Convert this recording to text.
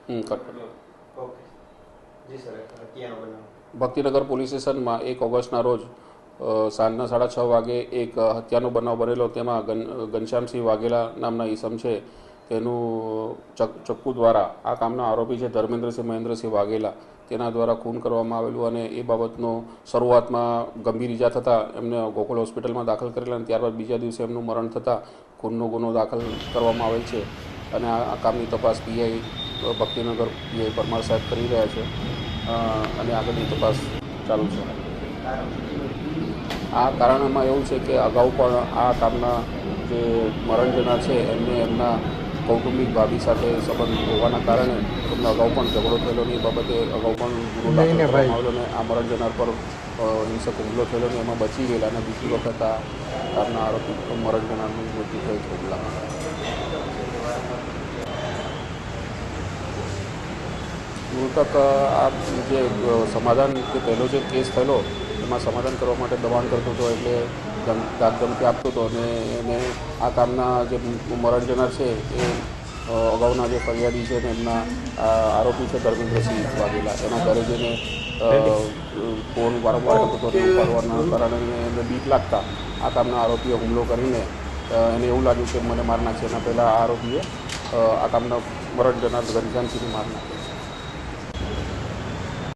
Okay જી sir હત્યાનો બનાવ Bhaktinagar police સ્ટેશનમાં 1 ઓગસ્ટના રોજ સાંજના 6:30 વાગે એક હત્યાનો બનાવ બનેલો. તેમાં ઘનશ્યામસિંહ વાઘેલા નામના ઈસમ છે તેનું ચક્કુ દ્વારા આ કામના આરોપી છે ધર્મેન્દ્રસિંહ મહેન્દ્રસિંહ વાઘેલા તેના દ્વારા ખૂન કરવામાં આવેલું અને એ બાબતનો શરૂઆતમાં ગંભીર ઈજા થતાં એમને ગોકુળ હોસ્પિટલમાં દાખલ કરેલા અને ત્યારબાદ બીજા દિવસે એમનું મરણ થતાં ખૂનનો ગુનો દાખલ કરવામાં આવેલ છે અને આ કામની તપાસ પીઆઈ ભક્તિનગર પીઆઈ પરમાર સાહેબ કરી રહ્યા છે અને આગળની તપાસ ચાલુ છે. આ કારણમાં એવું છે કે અગાઉ પણ આ કામના જે મરણ જનાર છે એમને એમના કૌટુંબિક ભાભી સાથે સંબંધ હોવાના કારણે એમનો અગાઉ પણ ઝઘડો થયેલો ને એ બાબતે અગાઉ પણ ગુનો દાખલ કરવામાં આવેલો અને આ મરણ જનાર પર હિંસક હુમલો થયેલો ને એમાં બચી ગયેલા અને બીજી વખત આ કામના આરોપી મરણ જનારનું મૃત્યુ થયું છે હુમલામાં. મૃતક આ જે સમાધાન જે પહેલો જે કેસ થયેલો એમાં સમાધાન કરવા માટે દબાણ કરતો હતો એટલે ધાકધમકી આપતો હતો અને એને આ કામના જે મરણ જનાર છે એ અગાઉના જે ફરિયાદી છે ને એમના આરોપી છે ધર્મેન્દ્રસિંહ વાઘેલા એના ઘરે જઈને ફોન વારંવાર કરતો હતો ઉપાડવાના કારણે એને બીક લાગતા આ કામના આરોપીએ હુમલો કરીને એને એવું લાગ્યું કે મને માર નાખશે એના પહેલાં આ આરોપીએ આ કામના મરણ જનાર ઘનશ્યામસિંહને માર નાખ્યો.